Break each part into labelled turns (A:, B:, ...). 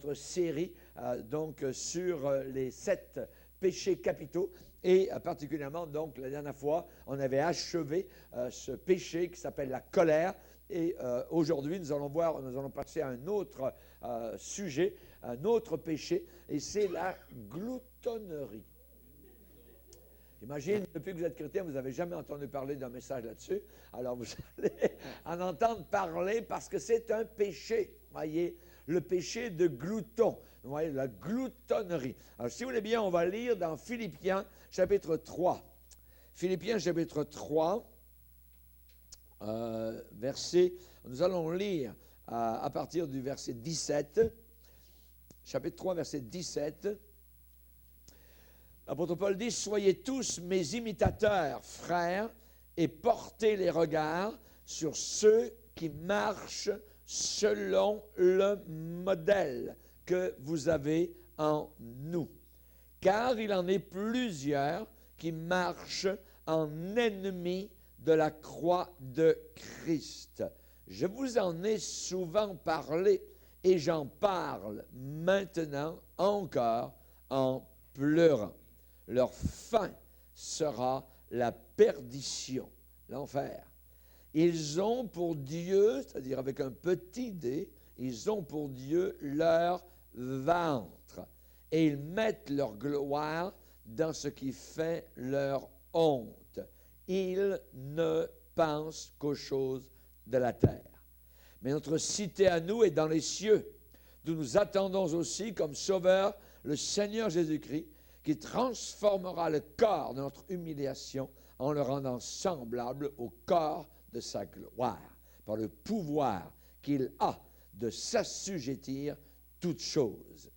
A: notre série sur les 7 péchés capitaux. Et particulièrement, donc, la dernière fois, on avait achevé ce péché qui s'appelle la colère. Et aujourd'hui, nous allons passer à un autre sujet, un autre péché, et c'est la gloutonnerie. J'imagine, depuis que vous êtes chrétien, vous n'avez jamais entendu parler d'un message là-dessus. Alors, vous allez en entendre parler parce que c'est un péché. Voyez, le péché de glouton. Vous voyez, la gloutonnerie. Alors, si vous voulez bien, on va lire dans Philippiens, chapitre 3. Philippiens, chapitre 3, nous allons lire à partir du verset 17. Chapitre 3, verset 17. L'apôtre Paul dit « Soyez tous mes imitateurs, frères, et portez les regards sur ceux qui marchent selon le modèle que vous avez en nous. Car il en est plusieurs qui marchent en ennemis de la croix de Christ. Je vous en ai souvent parlé, et j'en parle maintenant encore en pleurant. Leur fin sera la perdition, l'enfer. Ils ont pour Dieu, c'est-à-dire avec un petit d, ils ont pour Dieu leur ventre. Et ils mettent leur gloire dans ce qui fait leur honte. Ils ne pensent qu'aux choses de la terre. Mais notre cité à nous est dans les cieux, d'où nous attendons aussi comme sauveur le Seigneur Jésus-Christ, qui transformera le corps de notre humiliation en le rendant semblable au corps de sa gloire, par le pouvoir qu'il a de s'assujettir toutes choses.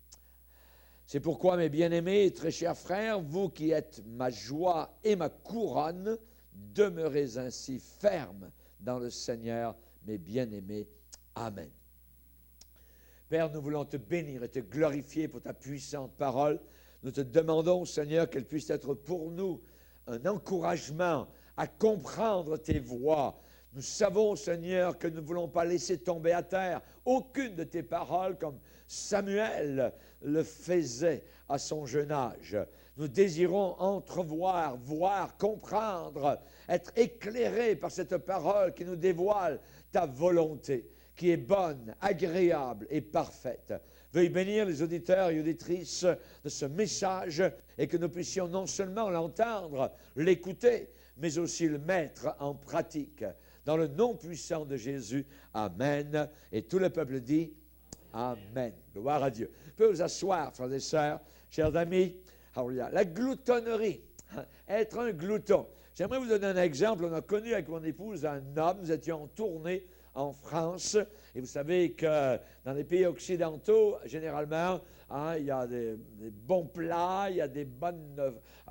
A: C'est pourquoi, mes bien-aimés et très chers frères, vous qui êtes ma joie et ma couronne, demeurez ainsi fermes dans le Seigneur, mes bien-aimés. Amen. Père, nous voulons te bénir et te glorifier pour ta puissante parole. Nous te demandons, Seigneur, qu'elle puisse être pour nous un encouragement à comprendre tes voies. Nous savons, Seigneur, que nous ne voulons pas laisser tomber à terre aucune de tes paroles comme Samuel le faisait à son jeune âge. Nous désirons entrevoir, voir, comprendre, être éclairés par cette parole qui nous dévoile ta volonté, qui est bonne, agréable et parfaite. Veuille bénir les auditeurs et auditrices de ce message et que nous puissions non seulement l'entendre, l'écouter, mais aussi le mettre en pratique. Dans le nom puissant de Jésus, Amen. Et tout le peuple dit Amen. Gloire à Dieu. Vous pouvez vous asseoir, frères et sœurs, chers amis. La gloutonnerie, être un glouton. J'aimerais vous donner un exemple. On a connu avec mon épouse un homme, nous étions en tournée en France, et vous savez que dans les pays occidentaux, généralement, il y a des bons plats, il y a des bonnes,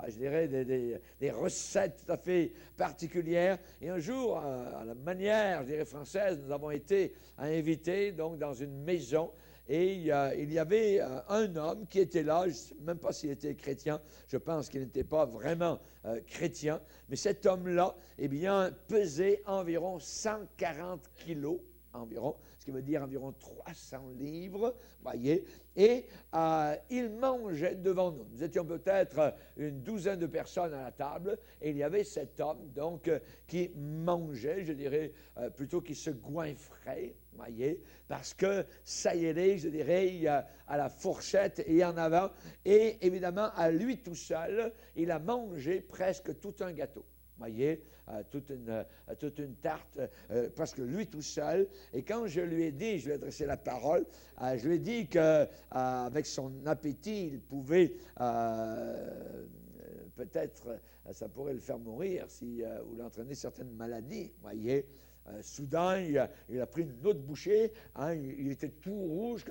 A: je dirais, des recettes tout à fait particulières. Et un jour, à la manière, je dirais, française, nous avons été invités donc, dans une maison. Et il y avait un homme qui était là, je ne sais même pas s'il était chrétien, je pense qu'il n'était pas vraiment chrétien, mais cet homme-là, eh bien, pesait environ 140 kilos, environ, ce qui veut dire environ 300 livres, voyez, et il mangeait devant nous. Nous étions peut-être une douzaine de personnes à la table, et il y avait cet homme, donc, qui mangeait, je dirais, plutôt qui se goinfrait, voyez, parce que ça y est, je dirais, à la fourchette et en avant, et évidemment, à lui tout seul, il a mangé presque tout un gâteau. Voyez, toute une tarte, parce que lui tout seul. Et quand je lui ai dit, je lui ai adressé la parole, je lui ai dit qu'avec son appétit, il pouvait peut-être, ça pourrait le faire mourir ou l'entraîner certaines maladies, voyez. Soudain, il a pris une autre bouchée, il était tout rouge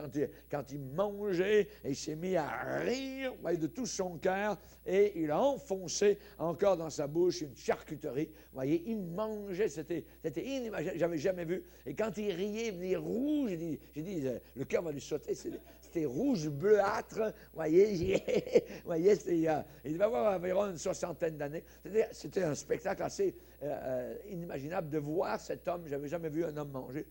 A: quand il mangeait, et il s'est mis à rire de tout son cœur, et il a enfoncé encore dans sa bouche une charcuterie. Vous voyez, il mangeait, c'était inimaginable, j'avais jamais vu. Et quand il riait, il venait rouge, j'ai dit le cœur va lui sauter, c'était c'était rouge bleuâtre. Vous voyez, il devait avoir environ une soixantaine d'années. C'était un spectacle assez inimaginable de voir cet homme. Je n'avais jamais vu un homme manger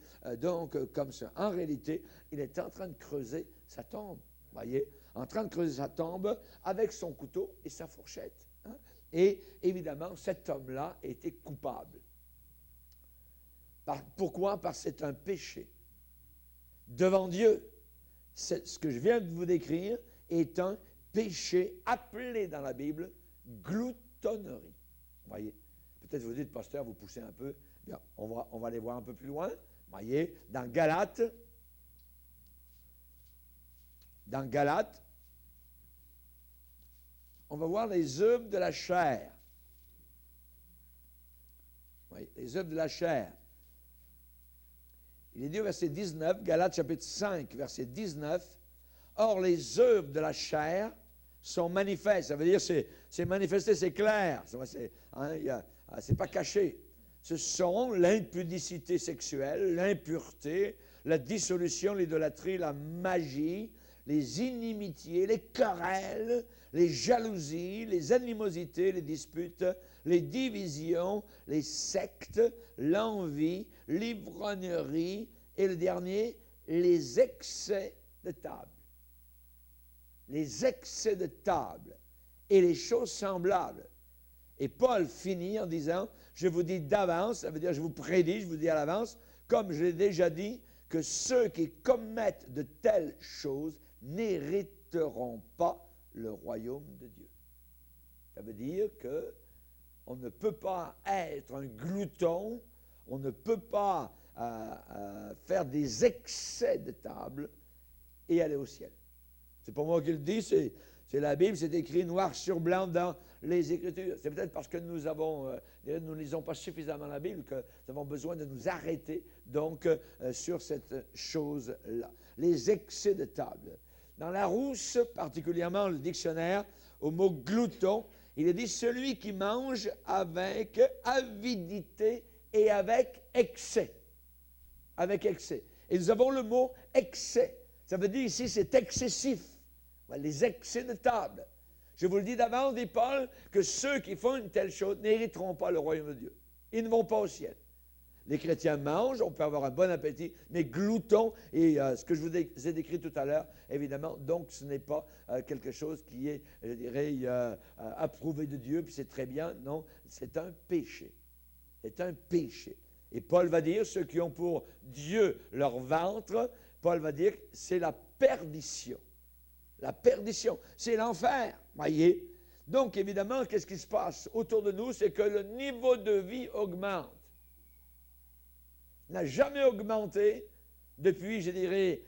A: comme ça. En réalité, il était en train de creuser sa tombe. Vous voyez, en train de creuser sa tombe avec son couteau et sa fourchette. Hein? Et évidemment, cet homme-là était coupable. Pourquoi? Parce que c'est un péché. Devant Dieu, ce que je viens de vous décrire est un péché appelé dans la Bible gloutonnerie. Vous voyez? Peut-être vous dites, pasteur, vous poussez un peu. Bien, on va aller voir un peu plus loin. Vous voyez? Dans Galates, on va voir les œuvres de la chair. Oui, les œuvres de la chair. Il est dit au verset 19, Galates chapitre 5, verset 19, « Or, les œuvres de la chair sont manifestes. » Ça veut dire c'est manifesté, c'est clair. C'est pas caché. Ce sont l'impudicité sexuelle, l'impureté, la dissolution, l'idolâtrie, la magie, les inimitiés, les querelles, les jalousies, les animosités, les disputes, les divisions, les sectes, l'envie, l'ivrognerie et le dernier, les excès de table. Les excès de table et les choses semblables. Et Paul finit en disant, je vous dis d'avance, ça veut dire je vous prédis, je vous dis à l'avance, comme je l'ai déjà dit, que ceux qui commettent de telles choses n'hériteront pas le royaume de Dieu. Ça veut dire que on ne peut pas être un glouton, on ne peut pas faire des excès de table et aller au ciel. C'est pas moi qui le dis, c'est la Bible, c'est écrit noir sur blanc dans les Écritures. C'est peut-être parce que nous ne lisons pas suffisamment la Bible que nous avons besoin de nous arrêter donc sur cette chose-là. Les excès de table. Dans Larousse, particulièrement le dictionnaire, au mot glouton, il est dit celui qui mange avec avidité et avec excès. Avec excès. Et nous avons le mot excès. Ça veut dire ici c'est excessif. Les excès de table. Je vous le dis d'avance, dit Paul, que ceux qui font une telle chose n'hériteront pas le royaume de Dieu. Ils ne vont pas au ciel. Les chrétiens mangent, on peut avoir un bon appétit, mais gloutons, et ce que je vous ai décrit tout à l'heure, évidemment, donc ce n'est pas quelque chose qui est, je dirais, approuvé de Dieu, puis c'est très bien, non, c'est un péché. C'est un péché. Et Paul va dire, ceux qui ont pour Dieu leur ventre, Paul va dire, c'est la perdition. La perdition, c'est l'enfer, voyez. Donc, évidemment, qu'est-ce qui se passe autour de nous? C'est que le niveau de vie augmente. N'a jamais augmenté depuis, je dirais,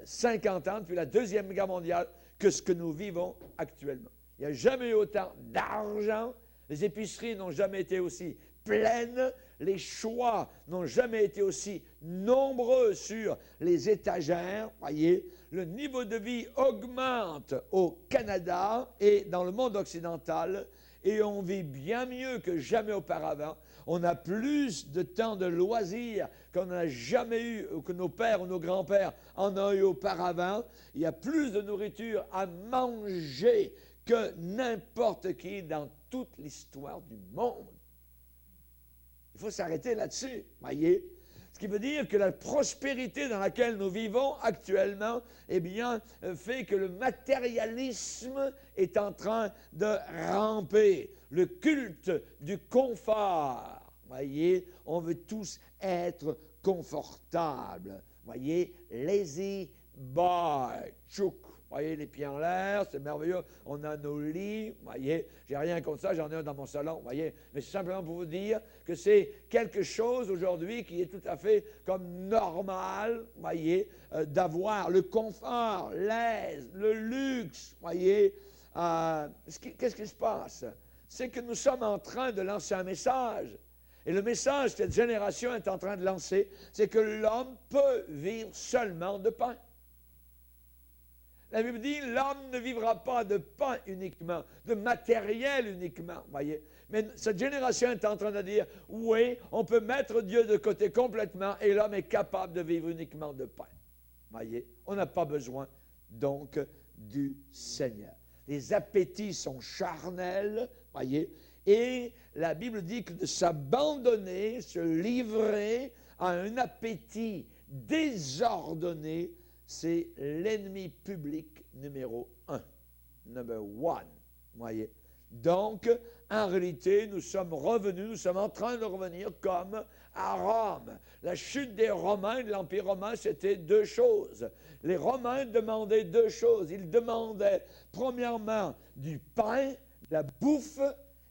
A: 50 ans, depuis la Deuxième Guerre mondiale, que ce que nous vivons actuellement. Il n'y a jamais eu autant d'argent, les épiceries n'ont jamais été aussi pleines, les choix n'ont jamais été aussi nombreux sur les étagères, voyez. Le niveau de vie augmente au Canada et dans le monde occidental et on vit bien mieux que jamais auparavant. On a plus de temps de loisirs qu'on n'a jamais eu, ou que nos pères ou nos grands-pères en ont eu auparavant. Il y a plus de nourriture à manger que n'importe qui dans toute l'histoire du monde. Il faut s'arrêter là-dessus, voyez. Ce qui veut dire que la prospérité dans laquelle nous vivons actuellement, eh bien, fait que le matérialisme est en train de ramper. Le culte du confort, voyez, on veut tous être confortables. Voyez, lazy boy, chouk. Voyez, les pieds en l'air, c'est merveilleux. On a nos lits, voyez. J'ai rien contre ça, j'en ai un dans mon salon, voyez. Mais c'est simplement pour vous dire que c'est quelque chose aujourd'hui qui est tout à fait comme normal, voyez, d'avoir le confort, l'aise, le luxe, voyez. Qu'est-ce qui se passe? C'est que nous sommes en train de lancer un message. Et le message que cette génération est en train de lancer, c'est que l'homme peut vivre seulement de pain. La Bible dit, l'homme ne vivra pas de pain uniquement, de matériel uniquement, voyez. Mais cette génération est en train de dire, oui, on peut mettre Dieu de côté complètement et l'homme est capable de vivre uniquement de pain, voyez. On n'a pas besoin donc du Seigneur. Les appétits sont charnels, voyez, et la Bible dit que de s'abandonner, se livrer à un appétit désordonné, c'est l'ennemi public numéro 1, number one, voyez. Donc, en réalité, nous sommes en train de revenir comme à Rome. La chute des Romains, de l'Empire romain, c'était deux choses. Les Romains demandaient deux choses. Ils demandaient, premièrement, du pain, de la bouffe,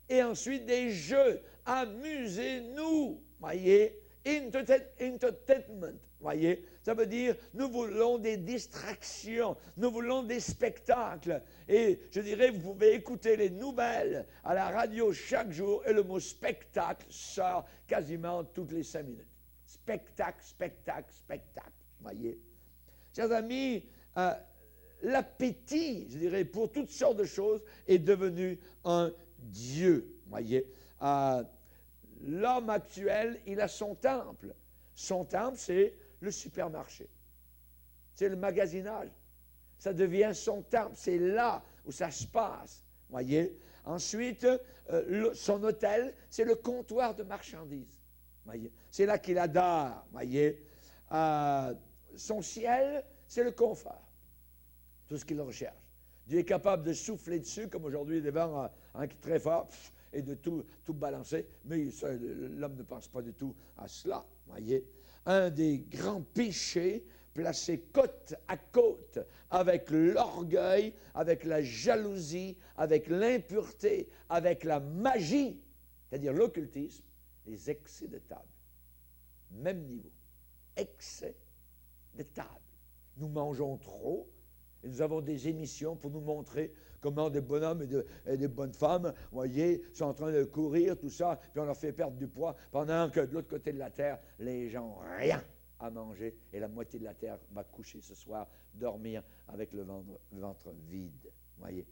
A: et ensuite des jeux. Amusez-nous, voyez, entertainment, voyez. Ça veut dire, nous voulons des distractions, nous voulons des spectacles. Et je dirais, vous pouvez écouter les nouvelles à la radio chaque jour et le mot spectacle sort quasiment toutes les 5 minutes. Spectacle, spectacle, spectacle, voyez. Chers amis, l'appétit, je dirais, pour toutes sortes de choses est devenu un Dieu, voyez. L'homme actuel, il a son temple. Son temple, c'est le supermarché. C'est le magasinage. Ça devient son temple. C'est là où ça se passe, voyez. Ensuite, son hôtel, c'est le comptoir de marchandises, voyez. C'est là qu'il adore, voyez. Son ciel, c'est le confort. Tout ce qu'il recherche. Dieu est capable de souffler dessus, comme aujourd'hui, des vents très forts, et de tout balancer, mais l'homme ne pense pas du tout à cela, voyez. Un des grands péchés placés côte à côte avec l'orgueil, avec la jalousie, avec l'impureté, avec la magie, c'est-à-dire l'occultisme, les excès de table. Même niveau. Excès de table. Nous mangeons trop et nous avons des émissions pour nous montrer comment des bonhommes et des bonnes femmes, voyez, sont en train de courir, tout ça, puis on leur fait perdre du poids, pendant que de l'autre côté de la terre, les gens n'ont rien à manger, et la moitié de la terre va coucher ce soir, dormir avec le ventre vide, voyez.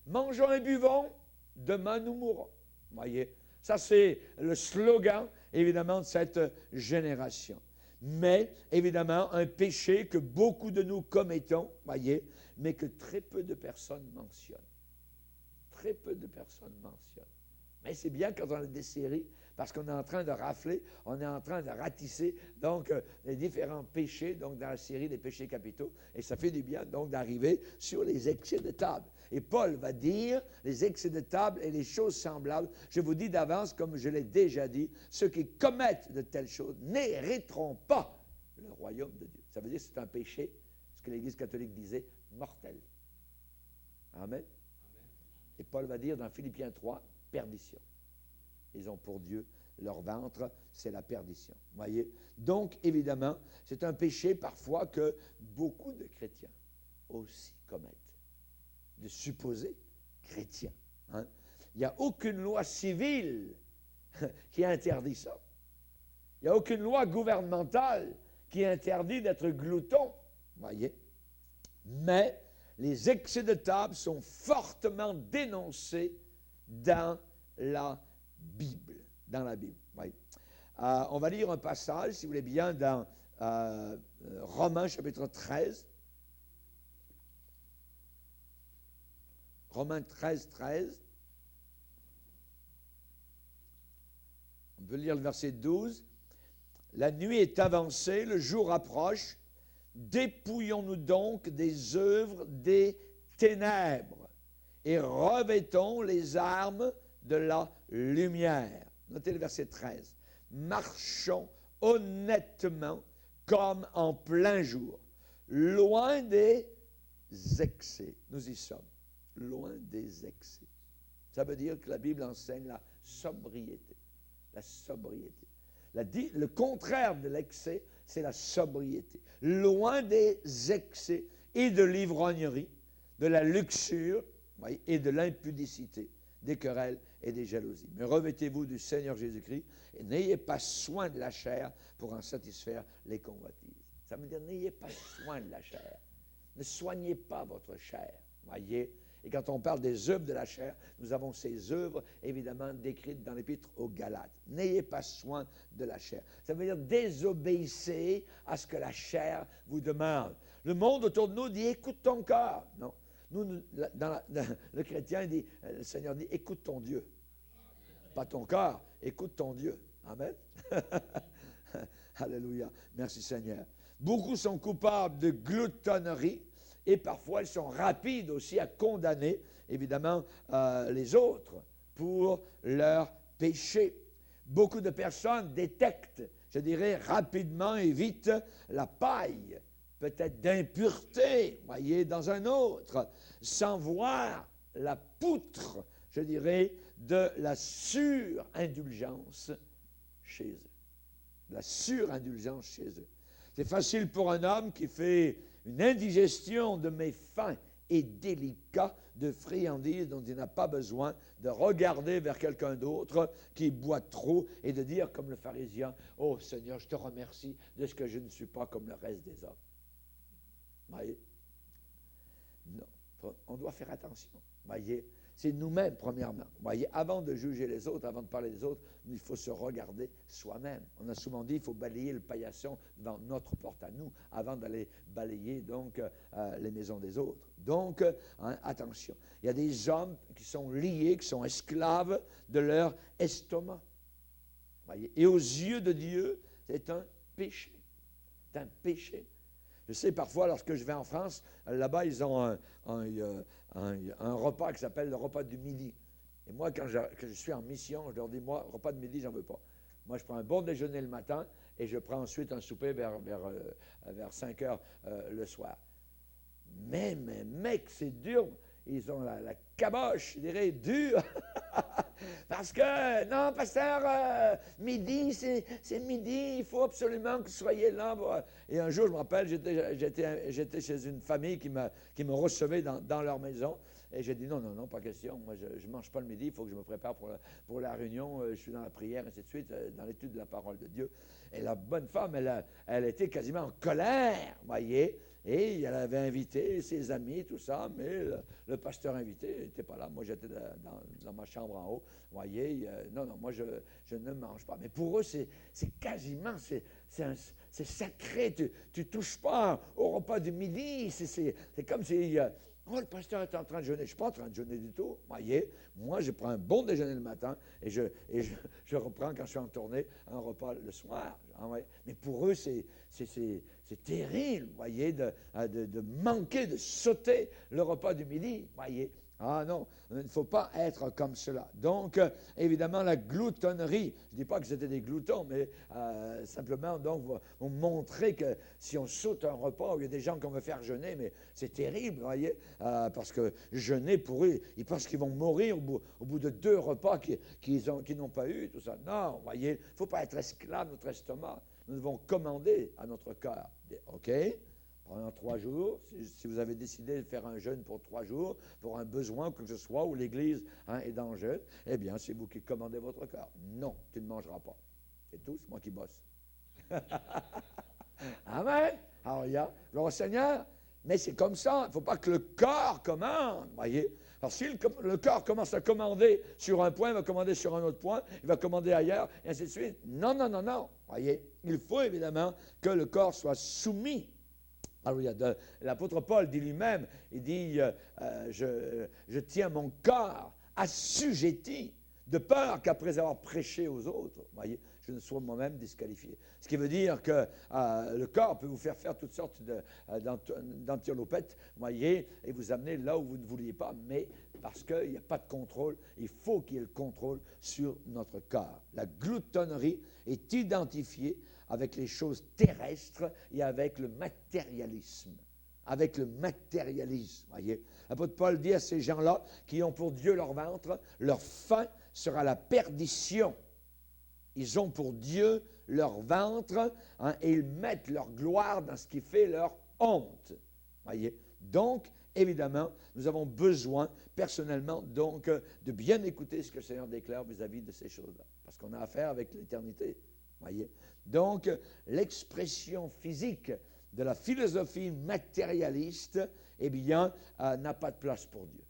A: Mangeons et buvons, demain nous mourrons, voyez. Ça, c'est le slogan, évidemment, de cette génération. Mais, évidemment, un péché que beaucoup de nous commettons, voyez, mais que très peu de personnes mentionnent. Très peu de personnes mentionnent. Mais c'est bien quand on a des séries, parce qu'on est en train de rafler, on est en train de ratisser, donc, les différents péchés, donc, dans la série des péchés capitaux, et ça fait du bien, donc, d'arriver sur les excès de table. Et Paul va dire, les excès de table et les choses semblables, je vous dis d'avance, comme je l'ai déjà dit, ceux qui commettent de telles choses n'hériteront pas le royaume de Dieu. Ça veut dire que c'est un péché, ce que l'Église catholique disait, mortel. Amen. Et Paul va dire dans Philippiens 3, perdition. Ils ont pour Dieu, leur ventre, c'est la perdition. Voyez? Donc, évidemment, c'est un péché parfois que beaucoup de chrétiens aussi commettent. De supposés chrétiens. Hein? Il n'y a aucune loi civile qui interdit ça. Il n'y a aucune loi gouvernementale qui interdit d'être glouton. Voyez? Mais les excès de table sont fortement dénoncés dans la Bible. Dans la Bible. Voyez? On va lire un passage, si vous voulez bien, dans Romains chapitre 13. Romains 13, 13. On peut lire le verset 12. La nuit est avancée, le jour approche. Dépouillons-nous donc des œuvres des ténèbres et revêtons les armes de la lumière. Notez le verset 13. Marchons honnêtement comme en plein jour, loin des excès. Nous y sommes. Loin des excès. Ça veut dire que la Bible enseigne la sobriété. La sobriété. Le contraire de l'excès, c'est la sobriété. Loin des excès et de l'ivrognerie, de la luxure, voyez, et de l'impudicité, des querelles et des jalousies. Mais revêtez-vous du Seigneur Jésus-Christ et n'ayez pas soin de la chair pour en satisfaire les convoitises. Ça veut dire n'ayez pas soin de la chair. Ne soignez pas votre chair, voyez. Et quand on parle des œuvres de la chair, nous avons ces œuvres, évidemment, décrites dans l'Épître aux Galates. N'ayez pas soin de la chair. Ça veut dire désobéissez à ce que la chair vous demande. Le monde autour de nous dit, écoute ton cœur. Non. Le chrétien dit, le Seigneur dit, écoute ton Dieu. Pas ton cœur, écoute ton Dieu. Amen. Alléluia. Merci Seigneur. Beaucoup sont coupables de gloutonnerie et parfois ils sont rapides aussi à condamner, évidemment, les autres pour leur péché. Beaucoup de personnes détectent, je dirais, rapidement et vite la paille, peut-être d'impureté, voyez, dans un autre, sans voir la poutre, je dirais, de la surindulgence chez eux. La surindulgence chez eux. C'est facile pour un homme qui fait une indigestion de mets fins et délicats, de friandises dont il n'a pas besoin, de regarder vers quelqu'un d'autre qui boit trop et de dire comme le pharisien, « Oh Seigneur, je te remercie de ce que je ne suis pas comme le reste des hommes. » Voyez? Non, on doit faire attention. Voyez? C'est nous-mêmes, premièrement. Voyez, avant de juger les autres, avant de parler des autres, il faut se regarder soi-même. On a souvent dit qu'il faut balayer le paillasson devant notre porte à nous avant d'aller balayer donc les maisons des autres. Donc, attention. Il y a des hommes qui sont liés, qui sont esclaves de leur estomac. Voyez? Et aux yeux de Dieu, c'est un péché. C'est un péché. Je sais, parfois, lorsque je vais en France, là-bas, ils ont un repas qui s'appelle le repas du midi. Et moi, quand je suis en mission, je leur dis, moi, repas de midi, j'en veux pas. Moi, je prends un bon déjeuner le matin et je prends ensuite un souper vers 5 heures le soir. Mais mec, c'est dur. Ils ont la caboche, je dirais, dure. Parce que, non, pasteur, midi, c'est midi, il faut absolument que vous soyez là. Et un jour, je me rappelle, j'étais chez une famille qui me recevait dans leur maison. Et j'ai dit, non, pas question. Moi, je ne mange pas le midi, il faut que je me prépare pour la réunion. Je suis dans la prière, ainsi de suite, dans l'étude de la parole de Dieu. Et la bonne femme, elle était quasiment en colère, voyez. Et elle avait invité ses amis, tout ça, mais le pasteur invité n'était pas là. Moi, j'étais dans ma chambre en haut. Vous voyez, non, moi, je ne mange pas. Mais pour eux, c'est quasiment, c'est sacré. Tu ne touches pas au repas du midi. C'est comme si, oh, le pasteur est en train de jeûner. Je ne suis pas en train de jeûner du tout. Vous voyez, moi, je prends un bon déjeuner le matin et je reprends, quand je suis en tournée, un repas le soir. Mais pour eux, c'est terrible, vous voyez, de manquer, de sauter le repas du midi, voyez. Ah non, il ne faut pas être comme cela. Donc, évidemment, la gloutonnerie, je ne dis pas que c'était des gloutons, mais simplement, donc, vous montrer que si on saute un repas, où il y a des gens qu'on veut faire jeûner, mais c'est terrible, vous voyez, parce que jeûner, pour eux, ils pensent qu'ils vont mourir au bout de 2 repas qu'ils n'ont pas eu, tout ça. Non, vous voyez, il ne faut pas être esclave de notre estomac. Nous devons commander à notre cœur. OK? Pendant 3 jours, si vous avez décidé de faire un jeûne pour 3 jours, pour un besoin, que ce soit, où l'Église est dans le jeûne, eh bien, c'est vous qui commandez votre cœur. Non, tu ne mangeras pas. C'est tout, c'est moi qui bosse. Amen. Alors, il y a, gloire au Seigneur, mais c'est comme ça. Il ne faut pas que le corps commande, voyez. Alors, si le corps commence à commander sur un point, il va commander sur un autre point, il va commander ailleurs, et ainsi de suite. Non. Voyez, il faut évidemment que le corps soit soumis. Alléluia. L'apôtre Paul dit lui-même, il dit, je tiens mon corps assujetti, de peur qu'après avoir prêché aux autres, voyez, je ne sois moi-même disqualifié. Ce qui veut dire que le corps peut vous faire toutes sortes d'antilopettes, voyez, et vous amener là où vous ne vouliez pas, mais parce qu'il n'y a pas de contrôle, il faut qu'il y ait le contrôle sur notre corps. La gloutonnerie est identifiée avec les choses terrestres et avec le matérialisme. Avec le matérialisme, voyez. L'apôtre Paul dit à ces gens-là qui ont pour Dieu leur ventre, leur fin sera la perdition. Ils ont pour Dieu leur ventre et ils mettent leur gloire dans ce qui fait leur honte. Voyez. Donc, évidemment, nous avons besoin, personnellement, donc, de bien écouter ce que le Seigneur déclare vis-à-vis de ces choses-là. Parce qu'on a affaire avec l'éternité. Voyez. Donc, l'expression physique de la philosophie matérialiste, eh bien, n'a pas de place pour Dieu.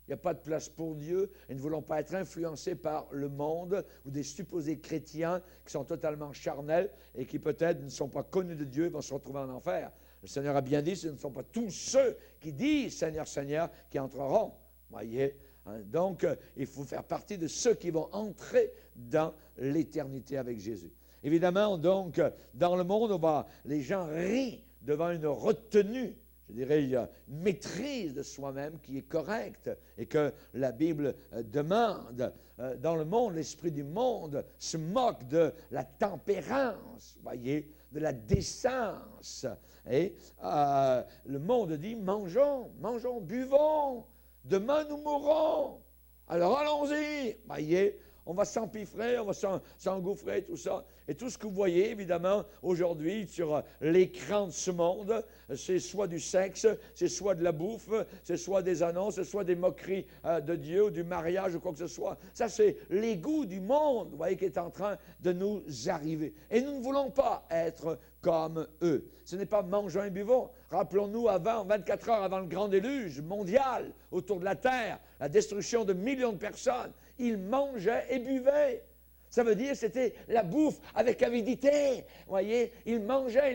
A: Il n'y a pas de place pour Dieu et ne voulons pas être influencés par le monde ou des supposés chrétiens qui sont totalement charnels et qui peut-être ne sont pas connus de Dieu et vont se retrouver en enfer. Le Seigneur a bien dit, ce ne sont pas tous ceux qui disent Seigneur, Seigneur qui entreront. Voyez, hein? Donc, il faut faire partie de ceux qui vont entrer dans l'éternité avec Jésus. Évidemment, donc, dans le monde, les gens rient devant une retenue, je dirais, il y a une maîtrise de soi-même qui est correcte et que la Bible demande. Dans le monde, l'esprit du monde se moque de la tempérance, voyez, de la décence. Et le monde dit, mangeons, mangeons, buvons, demain nous mourrons. Alors allons-y, voyez. On va s'empiffrer, on va s'engouffrer, tout ça. Et tout ce que vous voyez, évidemment, aujourd'hui, sur l'écran de ce monde, c'est soit du sexe, c'est soit de la bouffe, c'est soit des annonces, c'est soit des moqueries de Dieu, ou du mariage, ou quoi que ce soit. Ça, c'est l'égout du monde, vous voyez, qui est en train de nous arriver. Et nous ne voulons pas être comme eux. Ce n'est pas mangeons et buvons. Rappelons-nous, 24 heures avant le grand déluge mondial autour de la terre, la destruction de millions de personnes, ils mangeaient et buvaient. Ça veut dire que c'était la bouffe avec avidité. Vous voyez, ils mangeaient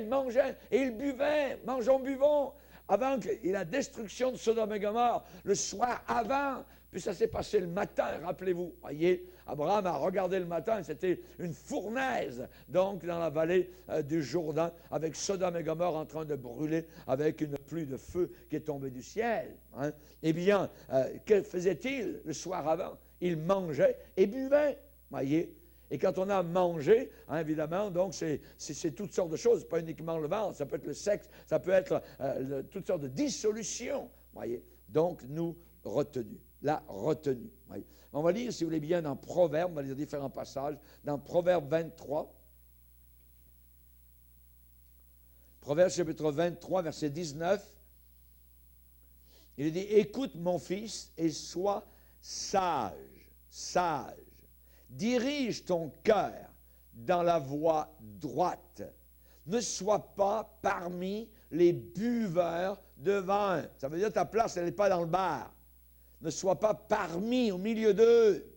A: et ils buvaient. Mangeons, buvons. Avant la destruction de Sodome et Gomorrhe, le soir avant, puis ça s'est passé le matin, rappelez-vous. Voyez, Abraham a regardé le matin, c'était une fournaise, donc dans la vallée du Jourdain, avec Sodome et Gomorrhe en train de brûler, avec une pluie de feu qui est tombée du ciel. Hein. Eh bien, que faisait-il le soir avant? Il mangeait et buvait, voyez. Et quand on a mangé, hein, évidemment, donc c'est toutes sortes de choses, pas uniquement le ventre, ça peut être le sexe, ça peut être toutes sortes de dissolutions, voyez. Donc, nous, retenue, la retenue. Voyez. On va lire, si vous voulez bien, dans Proverbes, on va lire différents passages, dans Proverbes 23. Proverbes chapitre 23, verset 19. Il dit, écoute mon fils et sois sage, sage. Dirige ton cœur dans la voie droite. Ne sois pas parmi les buveurs de vin. Ça veut dire que ta place, elle n'est pas dans le bar. Ne sois pas parmi, au milieu d'eux,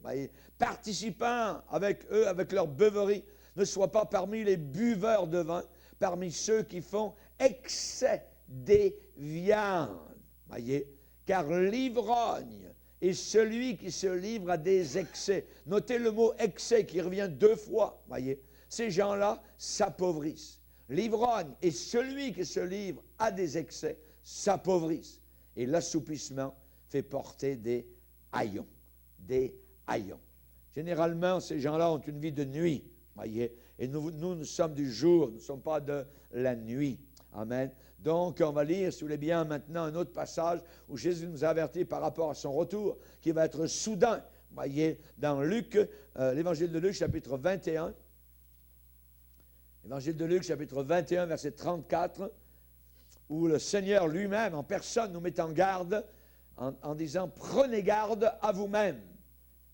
A: participant avec eux, avec leur beuverie. Ne sois pas parmi les buveurs de vin, parmi ceux qui font excès des viandes. Voyez, car l'ivrogne est celui qui se livre à des excès. Notez le mot excès qui revient 2 fois. Voyez, ces gens-là s'appauvrissent. L'ivrogne est celui qui se livre à des excès, s'appauvrissent. Et l'assoupissement fait porter des haillons. Des haillons. Généralement, ces gens-là ont une vie de nuit. Voyez, et nous sommes du jour, nous ne sommes pas de la nuit. Amen. Donc, on va lire, si vous voulez bien, maintenant un autre passage où Jésus nous a avertis par rapport à son retour, qui va être soudain. Voyez, dans Luc, l'évangile de Luc, chapitre 21. Évangile de Luc, chapitre 21, verset 34, où le Seigneur lui-même, en personne, nous met en garde en disant, prenez garde à vous-même.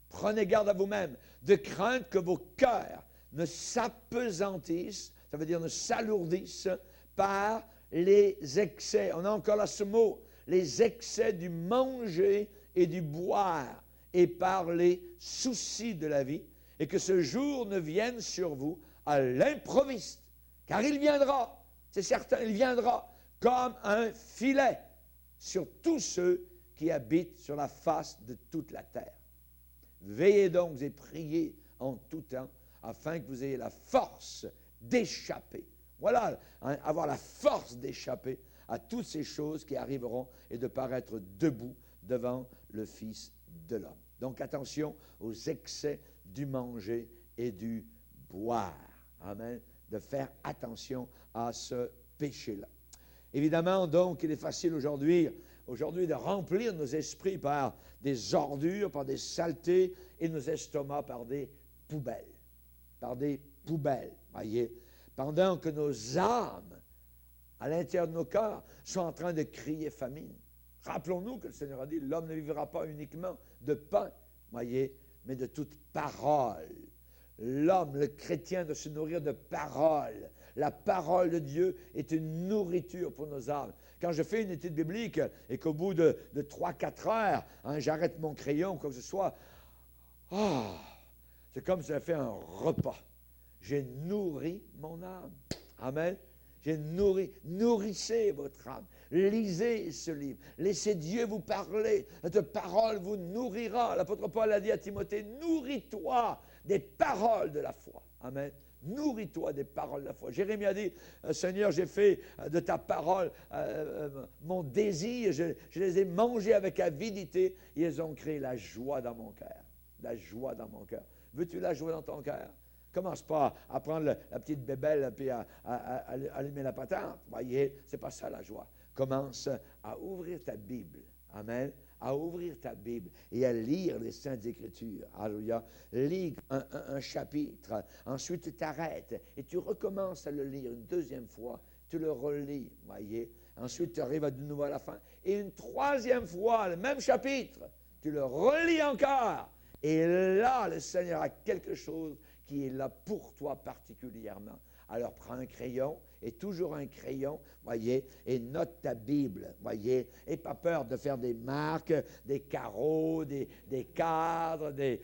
A: Prenez garde à vous-même, de crainte que vos cœurs ne s'apesantissent, ça veut dire ne s'alourdissent, par les excès. On a encore là ce mot, les excès du manger et du boire, et par les soucis de la vie, et que ce jour ne vienne sur vous à l'improviste, car il viendra, c'est certain, il viendra comme un filet sur tous ceux qui habitent sur la face de toute la terre. Veillez donc et priez en tout temps, afin que vous ayez la force d'échapper. Voilà, hein, avoir la force d'échapper à toutes ces choses qui arriveront et de paraître debout devant le Fils de l'homme. Donc attention aux excès du manger et du boire. Amen. De faire attention à ce péché-là. Évidemment, donc, il est facile aujourd'hui de remplir nos esprits par des ordures, par des saletés, et nos estomacs par des poubelles. Par des poubelles, voyez. Pendant que nos âmes, à l'intérieur de nos cœurs, sont en train de crier famine. Rappelons-nous que le Seigneur a dit, l'homme ne vivra pas uniquement de pain, voyez, mais de toute parole. L'homme, le chrétien, doit se nourrir de parole. La parole de Dieu est une nourriture pour nos âmes. Quand je fais une étude biblique et qu'au bout de 3-4 heures, hein, j'arrête mon crayon, quoi que ce soit, c'est comme si j'avais fait un repas. J'ai nourri mon âme. Amen. J'ai nourri. Nourrissez votre âme. Lisez ce livre. Laissez Dieu vous parler. Cette parole vous nourrira. L'apôtre Paul a dit à Timothée, nourris-toi des paroles de la foi. Amen. Nourris-toi des paroles de la foi. Jérémie a dit, Seigneur, j'ai fait de ta parole mon désir, je les ai mangés avec avidité, et ils ont créé la joie dans mon cœur. La joie dans mon cœur. Veux-tu la joie dans ton cœur? Commence pas à prendre la petite bébelle et à allumer la patente. Voyez, c'est pas ça la joie. Commence à ouvrir ta Bible. Amen. À ouvrir ta Bible et à lire les Saintes Écritures. Alléluia. Lis un chapitre. Ensuite, tu t'arrêtes et tu recommences à le lire une deuxième fois. Tu le relis. Voyez. Ensuite, tu arrives de nouveau à la fin. Et une troisième fois, le même chapitre, tu le relis encore. Et là, le Seigneur a quelque chose qui est là pour toi particulièrement. Alors, prends un crayon, et toujours un crayon, voyez, et note ta Bible, voyez. Et pas peur de faire des marques, des carreaux, des cadres, des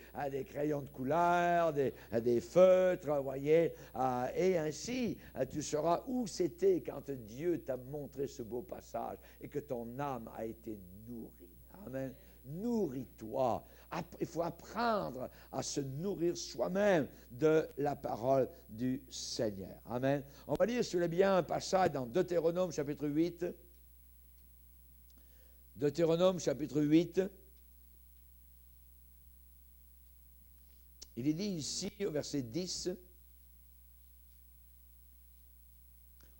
A: crayons de couleur, des feutres, voyez. Et ainsi, tu sauras où c'était quand Dieu t'a montré ce beau passage et que ton âme a été nourrie. Amen. Nourris-toi. Il faut apprendre à se nourrir soi-même de la parole du Seigneur. Amen. On va lire, si vous voulez bien, un passage dans Deutéronome chapitre 8. Deutéronome chapitre 8. Il est dit ici au verset 10.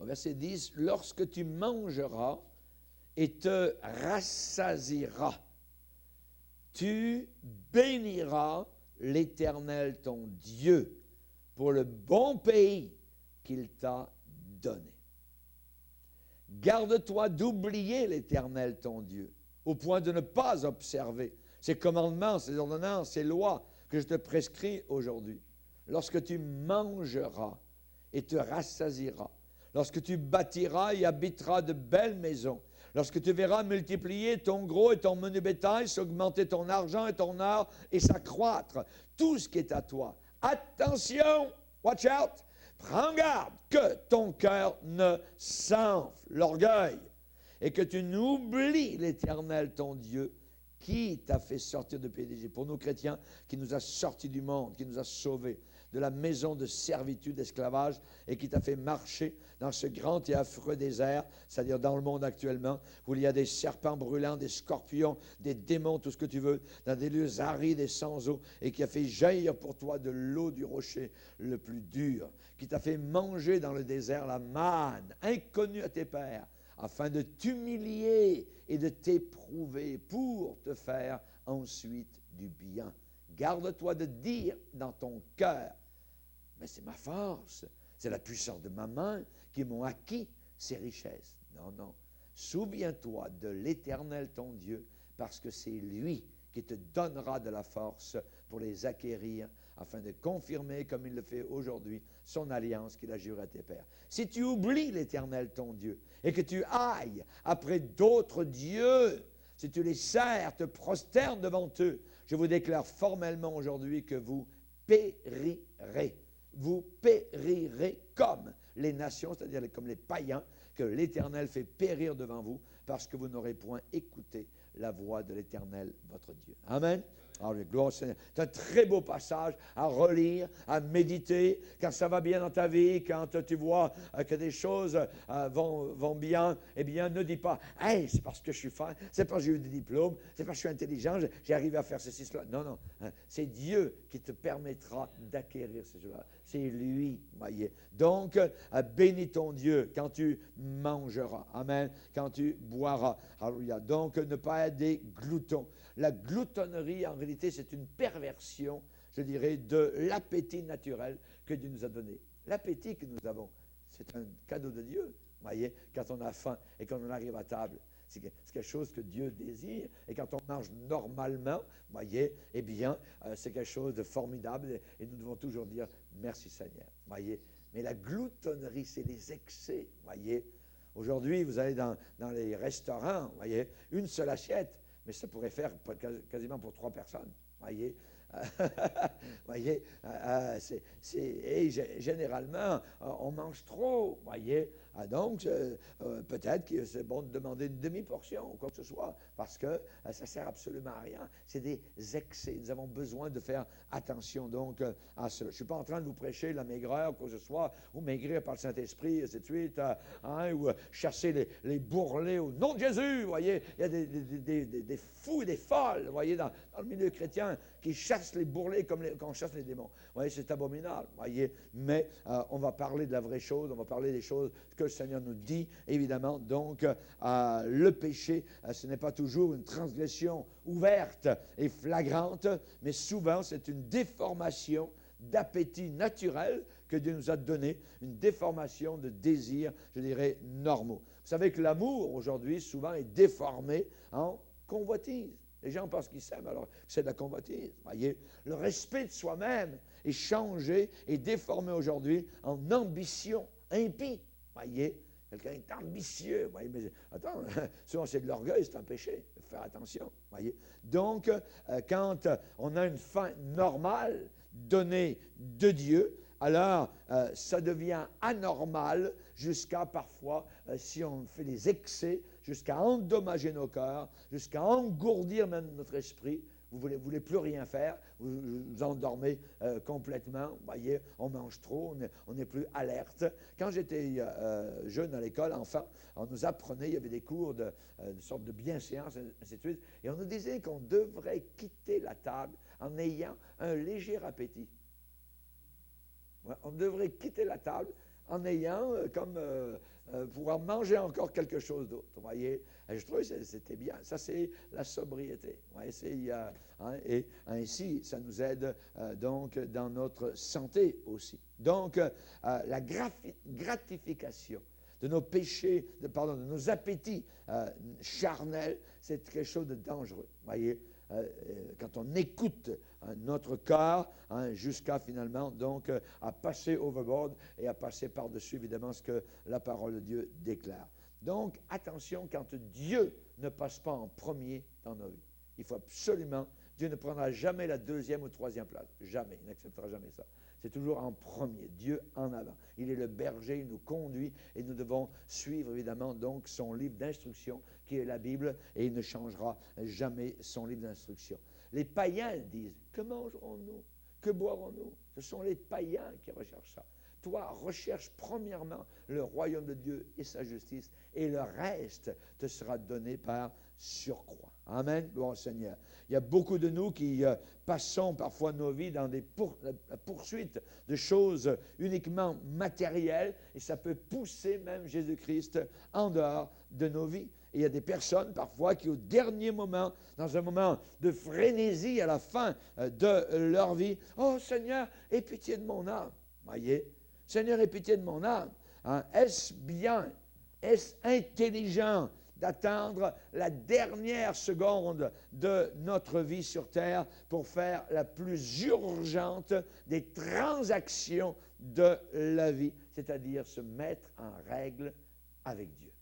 A: Au verset 10, lorsque tu mangeras et te rassasieras, tu béniras l'Éternel ton Dieu pour le bon pays qu'il t'a donné. Garde-toi d'oublier l'Éternel ton Dieu, au point de ne pas observer ses commandements, ses ordonnances, ses lois que je te prescris aujourd'hui. Lorsque tu mangeras et te rassasieras, lorsque tu bâtiras et habiteras de belles maisons, lorsque tu verras multiplier ton gros et ton menu bétail, s'augmenter ton argent et ton or et s'accroître, tout ce qui est à toi. Attention, watch out, prends garde que ton cœur ne s'enfle l'orgueil et que tu n'oublies l'Éternel ton Dieu qui t'a fait sortir de pays d'Égypte. Pour nous chrétiens, qui nous a sortis du monde, qui nous a sauvés de la maison de servitude, d'esclavage, et qui t'a fait marcher dans ce grand et affreux désert, c'est-à-dire dans le monde actuellement, où il y a des serpents brûlants, des scorpions, des démons, tout ce que tu veux, dans des lieux arides et sans eau, et qui a fait jaillir pour toi de l'eau du rocher le plus dur, qui t'a fait manger dans le désert la manne, inconnue à tes pères, afin de t'humilier et de t'éprouver pour te faire ensuite du bien. Garde-toi de dire dans ton cœur, mais c'est ma force, c'est la puissance de ma main qui m'ont acquis ces richesses. Non, non. Souviens-toi de l'Éternel ton Dieu, parce que c'est lui qui te donnera de la force pour les acquérir, afin de confirmer, comme il le fait aujourd'hui, son alliance qu'il a jurée à tes pères. Si tu oublies l'Éternel ton Dieu, et que tu ailles après d'autres dieux, si tu les sers, te prosternes devant eux, je vous déclare formellement aujourd'hui que vous périrez. Vous périrez comme les nations, c'est-à-dire comme les païens, que l'Éternel fait périr devant vous, parce que vous n'aurez point écouté la voix de l'Éternel, votre Dieu. Amen. Alors, gloire au Seigneur. C'est un très beau passage à relire, à méditer, quand ça va bien dans ta vie, quand tu vois que des choses vont bien, eh bien, ne dis pas, « Hey, c'est parce que je suis fort, c'est parce que j'ai eu des diplômes, c'est parce que je suis intelligent, j'ai arrivé à faire ceci, cela. » Non, non. C'est Dieu qui te permettra d'acquérir ces choses-là. C'est lui, voyez. Donc, bénis ton Dieu quand tu mangeras. Amen. Quand tu boiras. Alléluia. Donc, ne pas être des gloutons. La gloutonnerie, en réalité, c'est une perversion, je dirais, de l'appétit naturel que Dieu nous a donné. L'appétit que nous avons, c'est un cadeau de Dieu. Voyez, quand on a faim et quand on arrive à table, c'est quelque chose que Dieu désire. Et quand on mange normalement, voyez, eh bien, c'est quelque chose de formidable. Et nous devons toujours dire merci Seigneur. Voyez, mais la gloutonnerie, c'est les excès. Voyez, aujourd'hui, vous allez dans les restaurants, voyez, une seule assiette. Mais ça pourrait faire quasiment pour 3 personnes, voyez. Voyez, et généralement, on mange trop, voyez. Donc, peut-être que c'est bon de demander une demi-portion ou quoi que ce soit, parce que ça ne sert absolument à rien. C'est des excès. Nous avons besoin de faire attention donc à cela. Je ne suis pas en train de vous prêcher la maigreur, quoi que ce soit, ou maigrir par le Saint-Esprit, et ainsi de suite, ou chasser les bourrelets au nom de Jésus. Vous voyez, il y a des fous et des folles, vous voyez, dans le milieu chrétien, qui chassent les bourrelets comme quand on chasse les démons. Vous voyez, c'est abominable, vous voyez. Mais on va parler de la vraie chose, on va parler des choses que le Seigneur nous dit, évidemment. Donc, le péché, ce n'est pas toujours une transgression ouverte et flagrante, mais souvent, c'est une déformation d'appétit naturel que Dieu nous a donné, une déformation de désirs, je dirais, normaux. Vous savez que l'amour, aujourd'hui, souvent est déformé en convoitise. Les gens pensent qu'ils s'aiment, alors c'est de la convoitise. Voyez, le respect de soi-même est changé et déformé aujourd'hui en ambition impie. Voyez, quelqu'un est ambitieux. Voyez, mais attends, souvent c'est de l'orgueil, c'est un péché. Il faut faire attention. Voyez. Donc, quand on a une fin normale donnée de Dieu, alors ça devient anormal jusqu'à parfois, si on fait des excès, jusqu'à endommager nos cœurs, jusqu'à engourdir même notre esprit. Vous ne voulez plus rien faire, vous vous endormez complètement, vous voyez, on mange trop, on n'est plus alerte. Quand j'étais jeune à l'école, enfant, on nous apprenait, il y avait des cours de sorte de bienséance, ainsi de suite, et on nous disait qu'on devrait quitter la table en ayant un léger appétit. On devrait quitter la table en ayant pouvoir manger encore quelque chose d'autre. Vous voyez, et je trouve que c'était bien. Ça, c'est la sobriété. Vous voyez, et ainsi, ça nous aide donc dans notre santé aussi. Donc, la gratification de nos péchés, de nos appétits charnels, c'est quelque chose de dangereux. Vous voyez, quand on écoute notre corps, jusqu'à finalement donc à passer overboard et à passer par-dessus évidemment ce que la parole de Dieu déclare. Donc attention, quand Dieu ne passe pas en premier dans nos vies, il faut absolument, Dieu ne prendra jamais la deuxième ou troisième place, jamais, il n'acceptera jamais ça. C'est toujours en premier, Dieu en avant. Il est le berger, il nous conduit et nous devons suivre évidemment donc son livre d'instruction qui est la Bible et il ne changera jamais son livre d'instruction. Les païens disent, que mangerons-nous? Que boirons-nous? Ce sont les païens qui recherchent ça. Toi, recherche premièrement le royaume de Dieu et sa justice et le reste te sera donné par surcroît. Amen, gloire au Seigneur. Il y a beaucoup de nous qui passons parfois nos vies dans la poursuite de choses uniquement matérielles et ça peut pousser même Jésus-Christ en dehors de nos vies. Et il y a des personnes parfois qui au dernier moment, dans un moment de frénésie à la fin de leur vie, « Oh Seigneur, aie pitié de mon âme. » Voyez, Seigneur, aie pitié de mon âme. Est-ce bien, est-ce intelligent d'attendre la dernière seconde de notre vie sur terre pour faire la plus urgente des transactions de la vie, c'est-à-dire se mettre en règle avec Dieu.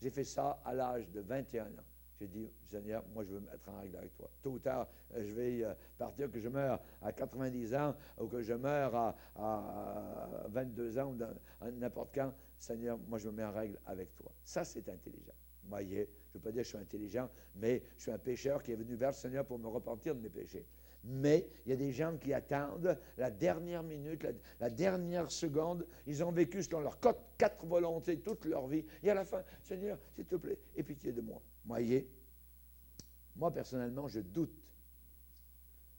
A: J'ai fait ça à l'âge de 21 ans. J'ai dit, Seigneur, moi je veux me mettre en règle avec toi. Tôt ou tard, je vais partir, que je meure à 90 ans ou que je meure à 22 ans ou n'importe quand. Seigneur, moi je me mets en règle avec toi. Ça, c'est intelligent. Vous voyez, je ne veux pas dire que je suis intelligent, mais je suis un pécheur qui est venu vers le Seigneur pour me repentir de mes péchés. Mais il y a des gens qui attendent la dernière minute, la dernière seconde. Ils ont vécu selon leurs quatre volontés toute leur vie. Et à la fin, Seigneur, s'il te plaît, aie pitié de moi. Voyez, moi personnellement, je doute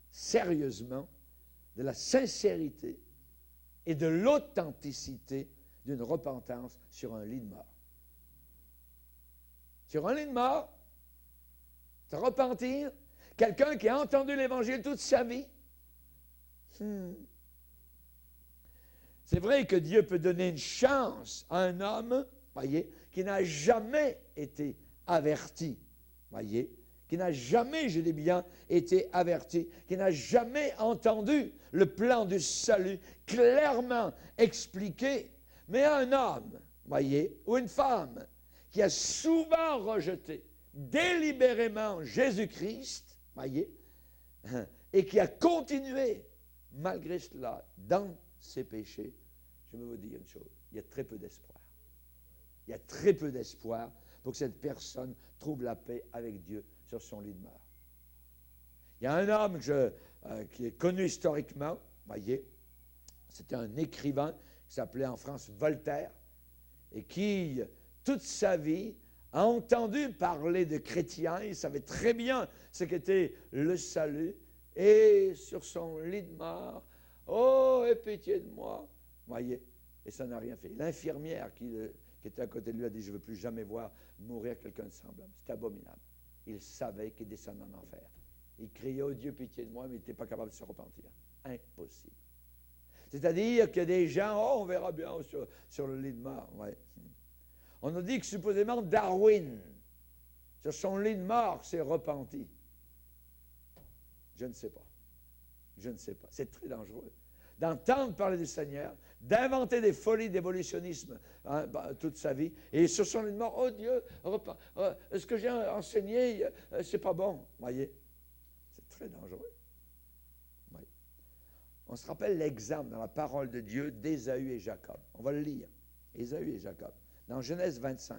A: sérieusement de la sincérité et de l'authenticité d'une repentance sur un lit de mort. Sur un lit de mort, se repentir, quelqu'un qui a entendu l'Évangile toute sa vie. C'est vrai que Dieu peut donner une chance à un homme, voyez, qui n'a jamais été averti, voyez, qui n'a jamais, je dis bien, été averti, qui n'a jamais entendu le plan du salut clairement expliqué, mais un homme, voyez, ou une femme qui a souvent rejeté délibérément Jésus-Christ, voyez, et qui a continué, malgré cela, dans ses péchés, je vais vous dire une chose, il y a très peu d'espoir. Il y a très peu d'espoir pour que cette personne trouve la paix avec Dieu sur son lit de mort. Il y a un homme qui est connu historiquement, voyez, c'était un écrivain qui s'appelait en France Voltaire, et qui, toute sa vie, a entendu parler de chrétiens. Il savait très bien ce qu'était le salut. Et sur son lit de mort, « Oh, aie pitié de moi !» Voyez, et ça n'a rien fait. L'infirmière qui était à côté de lui a dit « Je ne veux plus jamais voir mourir quelqu'un de semblable. » C'est abominable. Il savait qu'il descendait en enfer. Il criait « Oh Dieu, pitié de moi !» mais il n'était pas capable de se repentir. Impossible. C'est-à-dire qu'il y a des gens, « Oh, on verra bien sur le lit de mort. » Ouais. On nous dit que supposément Darwin, sur son lit de mort, s'est repenti. Je ne sais pas. Je ne sais pas. C'est très dangereux. D'entendre parler du Seigneur, d'inventer des folies d'évolutionnisme toute sa vie, et sur son lit de mort, « Oh Dieu, ce que j'ai enseigné, c'est pas bon. » Voyez, c'est très dangereux. Oui. On se rappelle l'exemple dans la parole de Dieu d'Ésaü et Jacob. On va le lire. Ésaü et Jacob. Dans Genèse 25.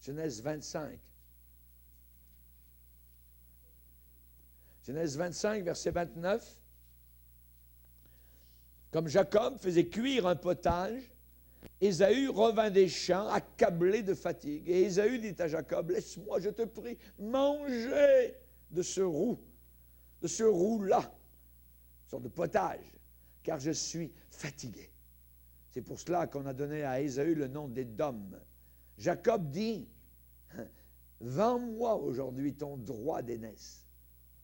A: Genèse 25. Genèse 25, verset 29. Comme Jacob faisait cuire un potage, Ésaü revint des champs, accablé de fatigue. Et Ésaü dit à Jacob, « Laisse-moi, je te prie, manger de ce roux-là, une sorte de potage, car je suis fatigué. » C'est pour cela qu'on a donné à Ésaü le nom d'Édom. Jacob dit, « Vends-moi aujourd'hui ton droit d'aînesse. »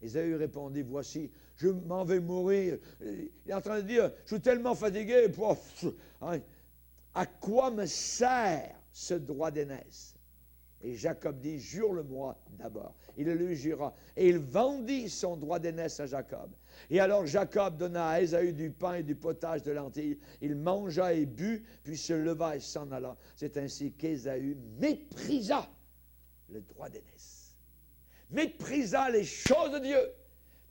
A: Ésaü répondit, « Voici, je m'en vais mourir. » Il est en train de dire, « Je suis tellement fatigué. À quoi me sert ce droit d'aînesse? » Et Jacob dit, « Jure-le-moi d'abord. » Il le lui jura. Et il vendit son droit d'aînesse à Jacob. Et alors Jacob donna à Ésaü du pain et du potage de lentilles. Il mangea et but, puis se leva et s'en alla. C'est ainsi qu'Ésaü méprisa le droit d'aînesse. Méprisa les choses de Dieu.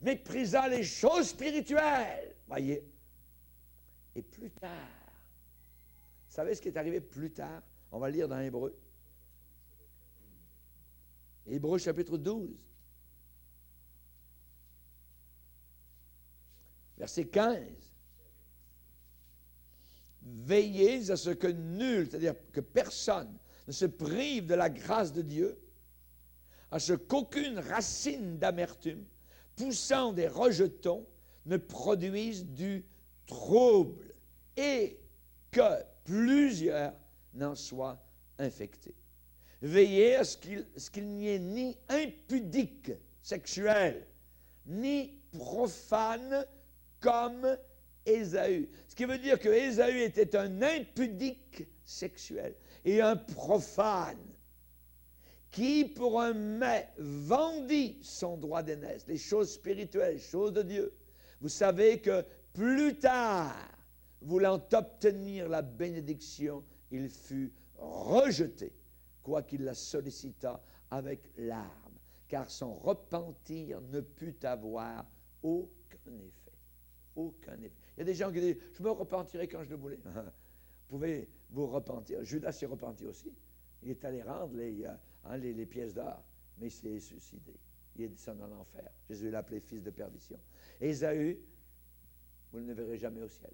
A: Méprisa les choses spirituelles. Voyez. Et plus tard, vous savez ce qui est arrivé plus tard? On va lire dans Hébreux. Hébreux chapitre 12. Verset 15. Veillez à ce que nul, c'est-à-dire que personne, ne se prive de la grâce de Dieu, à ce qu'aucune racine d'amertume, poussant des rejetons, ne produise du trouble, et que plusieurs n'en soient infectés. Veillez à ce qu'il n'y ait ni impudique sexuel, ni profane comme Ésaü. Ce qui veut dire que Ésaü était un impudique sexuel et un profane qui, pour un mets, vendit son droit d'aînesse, les choses spirituelles, les choses de Dieu. Vous savez que plus tard, voulant obtenir la bénédiction, il fut rejeté, quoiqu'il la sollicita avec larmes, car son repentir ne put avoir aucun effet. Aucun effet. Il y a des gens qui disent, je me repentirai quand je le voulais. Vous pouvez vous repentir. Judas s'est repenti aussi. Il est allé rendre les pièces d'or, mais il s'est suicidé. Il est descendu en enfer. Jésus l'a appelé fils de perdition. Ésaü, vous ne le verrez jamais au ciel.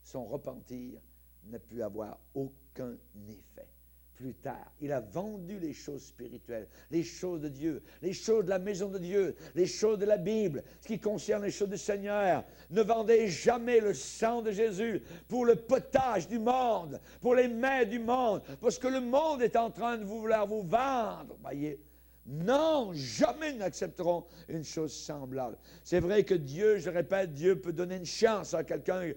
A: Son repentir n'a pu avoir aucun effet. Plus tard, il a vendu les choses spirituelles, les choses de Dieu, les choses de la maison de Dieu, les choses de la Bible, ce qui concerne les choses du Seigneur. Ne vendez jamais le sang de Jésus pour le potage du monde, pour les mets du monde, parce que le monde est en train de vouloir vous vendre, voyez. Non, jamais nous n'accepterons une chose semblable. C'est vrai que Dieu, je répète, Dieu peut donner une chance à quelqu'un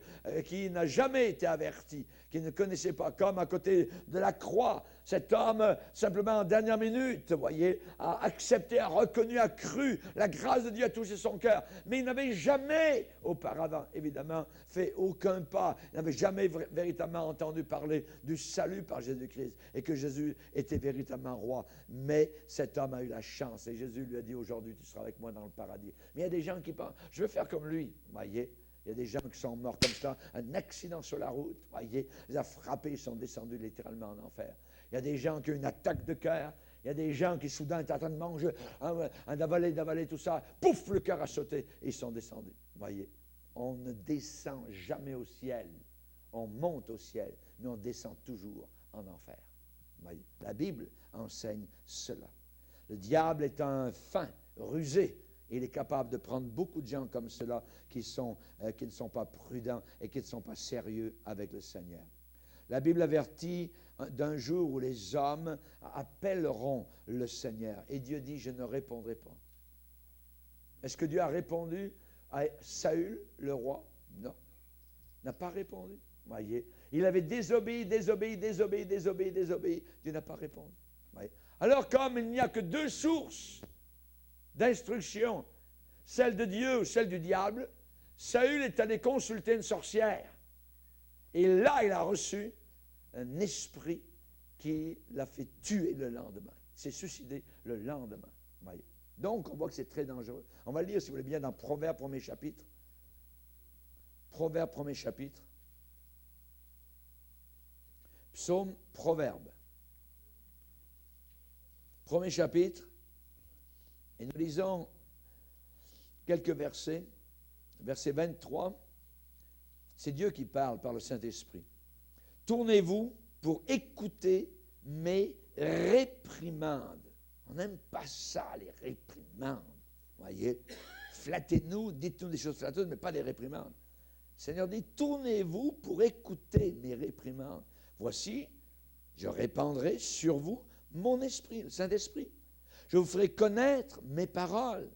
A: qui n'a jamais été averti, qui ne connaissait pas, comme à côté de la croix. Cet homme, simplement en dernière minute, vous voyez, a accepté, a reconnu, a cru. La grâce de Dieu a touché son cœur. Mais il n'avait jamais, auparavant, évidemment, fait aucun pas. Il n'avait jamais véritablement entendu parler du salut par Jésus-Christ et que Jésus était véritablement roi. Mais cet homme a eu la chance et Jésus lui a dit, aujourd'hui, tu seras avec moi dans le paradis. Mais il y a des gens qui pensent, je veux faire comme lui, vous voyez. Il y a des gens qui sont morts comme ça, un accident sur la route, voyez, les a frappés, ils sont descendus littéralement en enfer. Il y a des gens qui ont une attaque de cœur. Il y a des gens qui soudain étaient en train de manger, d'avaler tout ça. Pouf, le cœur a sauté et ils sont descendus. Voyez, on ne descend jamais au ciel. On monte au ciel, mais on descend toujours en enfer. Voyez, la Bible enseigne cela. Le diable est un fin, rusé. Il est capable de prendre beaucoup de gens comme cela qui ne sont pas prudents et qui ne sont pas sérieux avec le Seigneur. La Bible avertit d'un jour où les hommes appelleront le Seigneur. Et Dieu dit, je ne répondrai pas. Est-ce que Dieu a répondu à Saül, le roi? Non. Il n'a pas répondu. Voyez, il avait désobéi. Dieu n'a pas répondu. Voyez. Alors, comme il n'y a que deux sources d'instruction, celle de Dieu ou celle du diable, Saül est allé consulter une sorcière. Et là, il a reçu un esprit qui l'a fait tuer le lendemain. Il s'est suicidé le lendemain. Voyez. Donc, on voit que c'est très dangereux. On va le lire, si vous voulez bien, dans Proverbe, 1er chapitre. Proverbe, 1er chapitre. Psaume, Proverbe. 1er chapitre. Et nous lisons quelques versets. Verset 23. C'est Dieu qui parle par le Saint-Esprit. Tournez-vous pour écouter mes réprimandes. On n'aime pas ça, les réprimandes. Voyez, flattez-nous, dites-nous des choses flatteuses, mais pas des réprimandes. Le Seigneur dit, tournez-vous pour écouter mes réprimandes. Voici, je répandrai sur vous mon esprit, le Saint-Esprit. Je vous ferai connaître mes paroles.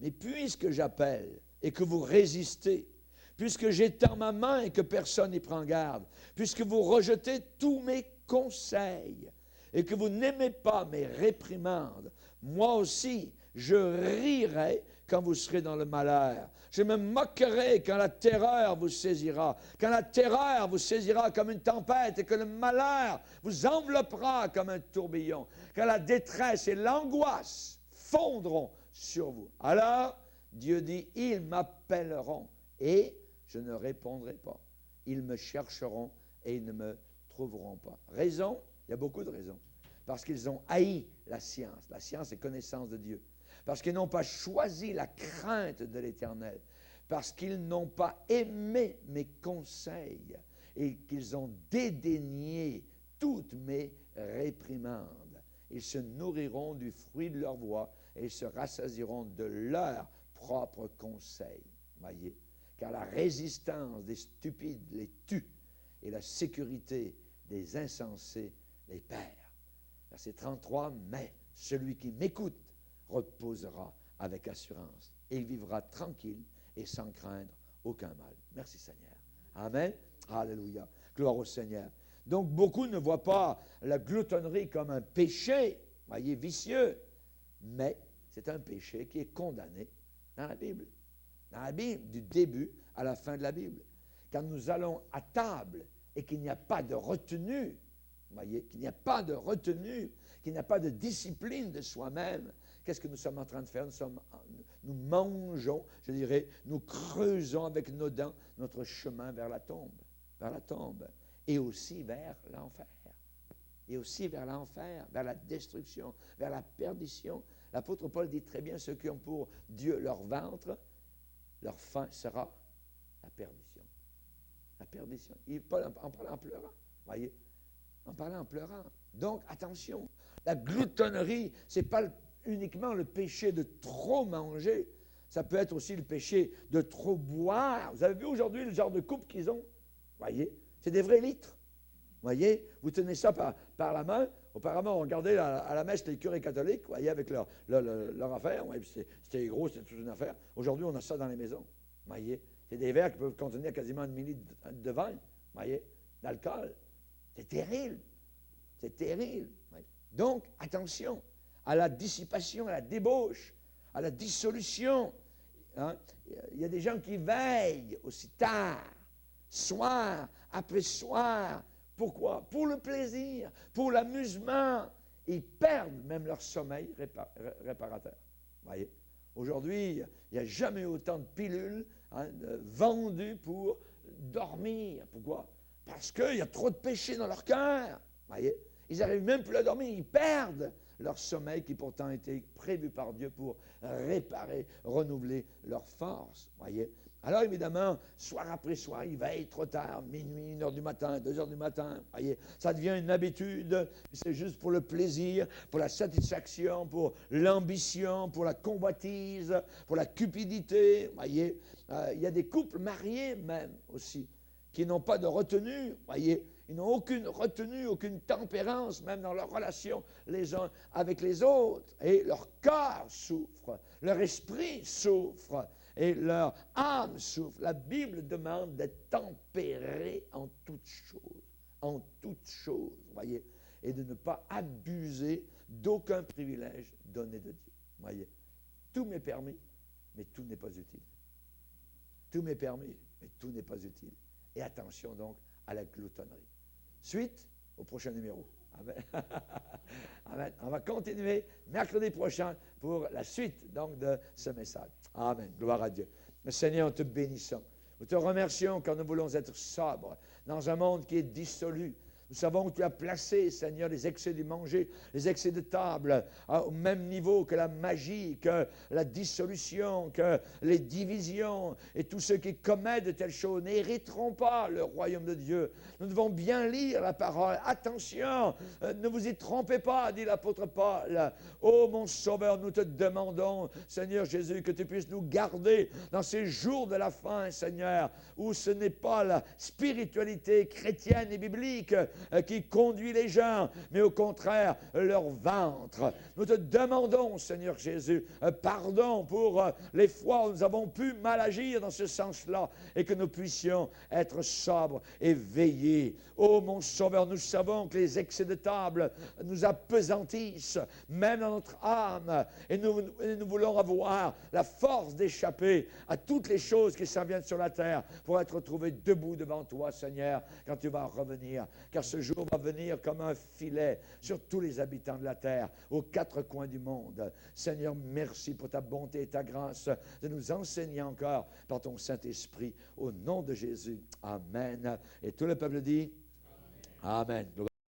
A: Mais puisque j'appelle et que vous résistez, puisque j'étends ma main et que personne n'y prend garde, puisque vous rejetez tous mes conseils et que vous n'aimez pas mes réprimandes, moi aussi, je rirai quand vous serez dans le malheur. Je me moquerai quand la terreur vous saisira. Quand la terreur vous saisira comme une tempête et que le malheur vous enveloppera comme un tourbillon. Quand la détresse et l'angoisse fondront sur vous. Alors, Dieu dit, ils m'appelleront et je ne répondrai pas. Ils me chercheront et ils ne me trouveront pas. Raison? Il y a beaucoup de raisons. Parce qu'ils ont haï la science. La science est connaissance de Dieu. Parce qu'ils n'ont pas choisi la crainte de l'Éternel. Parce qu'ils n'ont pas aimé mes conseils et qu'ils ont dédaigné toutes mes réprimandes. Ils se nourriront du fruit de leur voix et ils se rassasieront de leurs propres conseils. Voyez? Car la résistance des stupides les tue et la sécurité des insensés les perd. Verset 33, mais celui qui m'écoute reposera avec assurance et il vivra tranquille et sans craindre aucun mal. Merci Seigneur. Amen. Alléluia. Gloire au Seigneur. Donc beaucoup ne voient pas la gloutonnerie comme un péché, voyez, vicieux, mais c'est un péché qui est condamné dans la Bible. Dans la Bible, du début à la fin de la Bible. Quand nous allons à table et qu'il n'y a pas de retenue, voyez, qu'il n'y a pas de retenue, qu'il n'y a pas de discipline de soi-même, qu'est-ce que nous sommes en train de faire? Nous mangeons, je dirais, nous creusons avec nos dents notre chemin vers la tombe, et aussi vers l'enfer. Et aussi vers l'enfer, vers la destruction, vers la perdition. L'apôtre Paul dit très bien, ceux qui ont pour Dieu leur ventre, leur fin sera la perdition. La perdition. Paul en parle en pleurant, voyez, en parlant en pleurant. Donc, attention, la gloutonnerie, ce n'est pas uniquement le péché de trop manger, ça peut être aussi le péché de trop boire. Vous avez vu aujourd'hui le genre de coupe qu'ils ont? Voyez, c'est des vrais litres. Voyez, vous tenez ça par la main. Auparavant, on regardait à la messe les curés catholiques, voyez, avec leur affaire. Ouais, c'était gros, c'était toute une affaire. Aujourd'hui, on a ça dans les maisons. Voyez, c'est des verres qui peuvent contenir quasiment 1 millilitre de vin. Voyez, d'alcool. C'est terrible. C'est terrible. Voyez. Donc, attention à la dissipation, à la débauche, à la dissolution. Hein? Il y a des gens qui veillent aussi tard, soir après soir. Pourquoi? Pour le plaisir, pour l'amusement. Ils perdent même leur sommeil réparateur. Voyez? Aujourd'hui, il n'y a jamais eu autant de pilules vendus pour dormir. Pourquoi? Parce qu'il y a trop de péché dans leur cœur. Voyez? Ils n'arrivent même plus à dormir, ils perdent leur sommeil qui pourtant était prévu par Dieu pour réparer, renouveler leur force. Voyez? Alors évidemment, soir après soir, ils veillent trop tard, minuit, 1h du matin, 2h du matin. Voyez? Ça devient une habitude, c'est juste pour le plaisir, pour la satisfaction, pour l'ambition, pour la convoitise, pour la cupidité. Voyez? Il y a des couples mariés même aussi, qui n'ont pas de retenue. Voyez? Ils n'ont aucune retenue, aucune tempérance, même dans leurs relations les uns avec les autres. Et leur cœur souffre, leur esprit souffre, et leur âme souffre. La Bible demande d'être tempéré en toutes choses, voyez, et de ne pas abuser d'aucun privilège donné de Dieu. Voyez, tout m'est permis, mais tout n'est pas utile. Tout m'est permis, mais tout n'est pas utile. Et attention donc à la gloutonnerie. Suite au prochain numéro. Amen. Amen. On va continuer mercredi prochain pour la suite donc de ce message. Amen. Gloire à Dieu. Seigneur, nous te bénissons. Nous te remercions car nous voulons être sobres dans un monde qui est dissolu. Nous savons que tu as placé, Seigneur, les excès du manger, les excès de table, au même niveau que la magie, que la dissolution, que les divisions. Et tous ceux qui commettent de telles choses n'hériteront pas le royaume de Dieu. Nous devons bien lire la parole. Attention, ne vous y trompez pas, dit l'apôtre Paul. Ô mon Sauveur, nous te demandons, Seigneur Jésus, que tu puisses nous garder dans ces jours de la fin, Seigneur, où ce n'est pas la spiritualité chrétienne et biblique qui conduit les gens, mais au contraire, leur ventre. Nous te demandons, Seigneur Jésus, pardon pour les fois où nous avons pu mal agir dans ce sens-là et que nous puissions être sobres et veiller. Ô mon Sauveur, nous savons que les excès de table nous appesantissent, même dans notre âme, et nous voulons avoir la force d'échapper à toutes les choses qui s'en viennent sur la terre pour être retrouvés debout devant toi, Seigneur, quand tu vas revenir. Car ce jour va venir comme un filet sur tous les habitants de la terre, aux quatre coins du monde. Seigneur, merci pour ta bonté et ta grâce de nous enseigner encore par ton Saint-Esprit. Au nom de Jésus. Amen. Et tout le peuple dit Amen. Amen.